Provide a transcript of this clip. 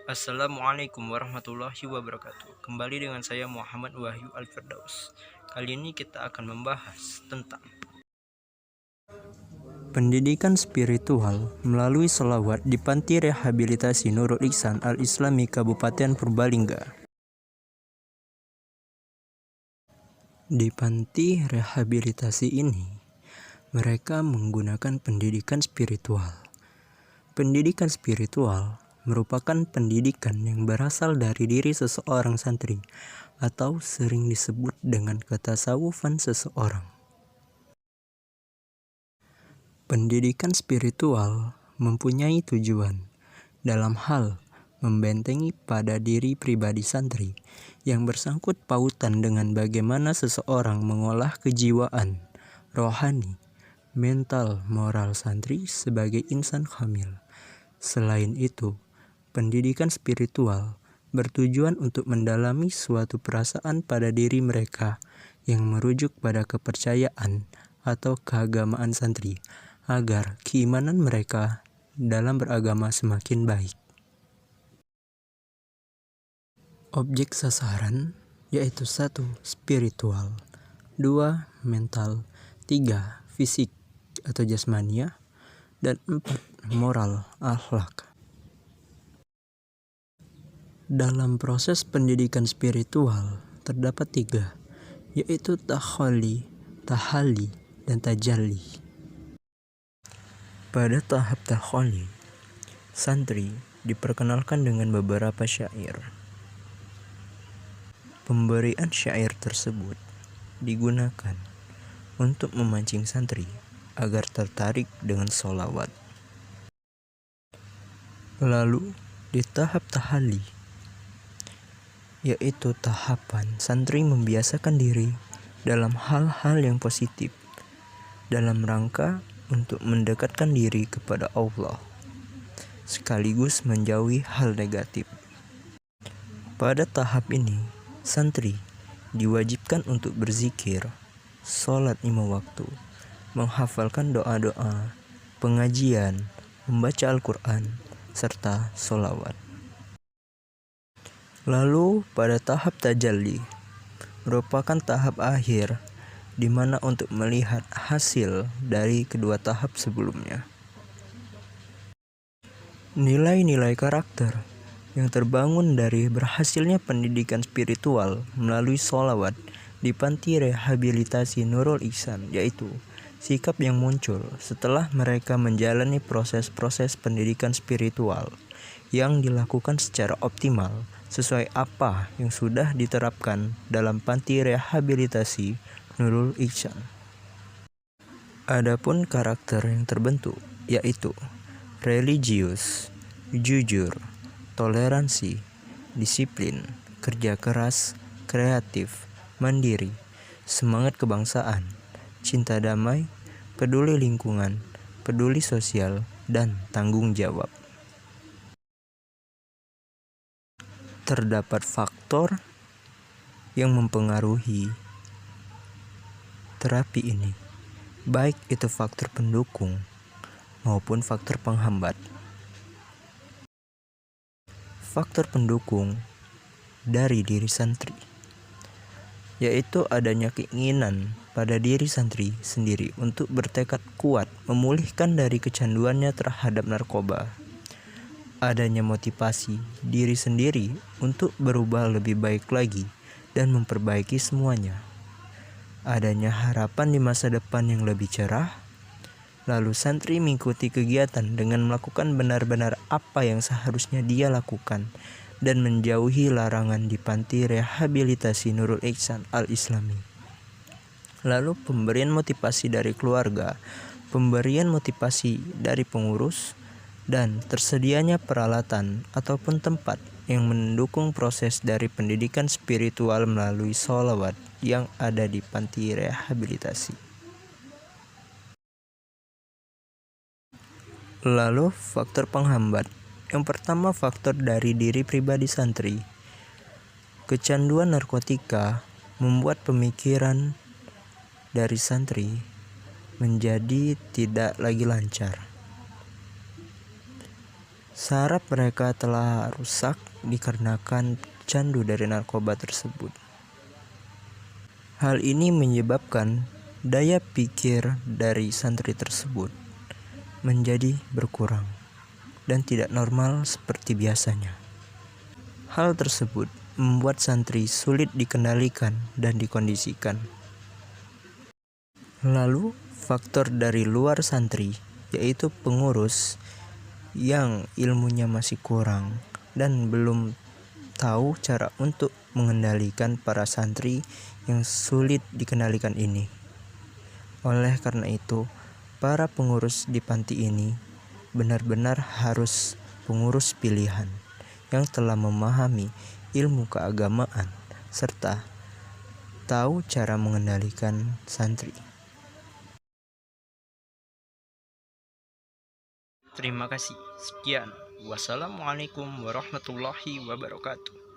Assalamualaikum warahmatullahi wabarakatuh. Kembali dengan saya Muhammad Wahyu Al-Firdaus. Kali ini kita akan membahas tentang pendidikan spiritual melalui sholawat di Panti Rehabilitasi Nurul Ihsan Al-Islami Kabupaten Purbalingga. Di panti rehabilitasi ini, mereka menggunakan pendidikan spiritual. Pendidikan spiritual merupakan pendidikan yang berasal dari diri seseorang santri atau sering disebut dengan ketasawufan seseorang. Pendidikan spiritual mempunyai tujuan dalam hal membentengi pada diri pribadi santri yang bersangkut pautan dengan bagaimana seseorang mengolah kejiwaan, rohani, mental, moral santri sebagai insan kamil. Selain itu, pendidikan spiritual bertujuan untuk mendalami suatu perasaan pada diri mereka yang merujuk pada kepercayaan atau keagamaan santri, agar keimanan mereka dalam beragama semakin baik. Objek sasaran yaitu 1. Spiritual, 2. Mental, 3. Fisik atau jasmania, dan 4. Moral, akhlak. Dalam proses pendidikan spiritual terdapat 3, yaitu takhalli, tahalli, dan tajalli. Pada tahap takhalli, santri diperkenalkan dengan beberapa syair. Pemberian syair tersebut digunakan untuk memancing santri agar tertarik dengan sholawat. Lalu di tahap tahalli, yaitu tahapan santri membiasakan diri dalam hal-hal yang positif dalam rangka untuk mendekatkan diri kepada Allah, sekaligus menjauhi hal negatif. Pada tahap ini, santri diwajibkan untuk berzikir, sholat 5 waktu, menghafalkan doa-doa, pengajian, membaca Al-Quran, serta sholawat. Lalu pada tahap tajalli, merupakan tahap akhir di mana untuk melihat hasil dari kedua tahap sebelumnya. Nilai-nilai karakter yang terbangun dari berhasilnya pendidikan spiritual melalui sholawat di Panti Rehabilitasi Nurul Ihsan, yaitu sikap yang muncul setelah mereka menjalani proses-proses pendidikan spiritual yang dilakukan secara optimal sesuai apa yang sudah diterapkan dalam Panti Rehabilitasi Nurul Ihsan. Adapun karakter yang terbentuk yaitu religius, jujur, toleransi, disiplin, kerja keras, kreatif, mandiri, semangat kebangsaan, cinta damai, peduli lingkungan, peduli sosial, dan tanggung jawab. Terdapat faktor yang mempengaruhi terapi ini, baik itu faktor pendukung maupun faktor penghambat. Faktor pendukung dari diri santri, yaitu adanya keinginan pada diri santri sendiri untuk bertekad kuat memulihkan dari kecanduannya terhadap narkoba. Adanya motivasi diri sendiri untuk berubah lebih baik lagi dan memperbaiki semuanya. Adanya harapan di masa depan yang lebih cerah. Lalu santri mengikuti kegiatan dengan melakukan benar-benar apa yang seharusnya dia lakukan dan menjauhi larangan di Panti Rehabilitasi Nurul Ihsan Al-Islami. Lalu pemberian motivasi dari keluarga, pemberian motivasi dari pengurus, dan tersedianya peralatan ataupun tempat yang mendukung proses dari pendidikan spiritual melalui sholawat yang ada di Panti Rehabilitasi. Lalu faktor penghambat. Yang pertama, faktor dari diri pribadi santri. Kecanduan narkotika membuat pemikiran dari santri menjadi tidak lagi lancar. Saraf mereka telah rusak dikarenakan candu dari narkoba tersebut. Hal ini menyebabkan daya pikir dari santri tersebut menjadi berkurang dan tidak normal seperti biasanya. Hal tersebut membuat santri sulit dikendalikan dan dikondisikan. Lalu, faktor dari luar santri, yaitu pengurus yang ilmunya masih kurang dan belum tahu cara untuk mengendalikan para santri yang sulit dikendalikan ini. Oleh karena itu, para pengurus di panti ini benar-benar harus pengurus pilihan yang telah memahami ilmu keagamaan serta tahu cara mengendalikan santri. Terima kasih. Sekian. Wassalamualaikum warahmatullahi wabarakatuh.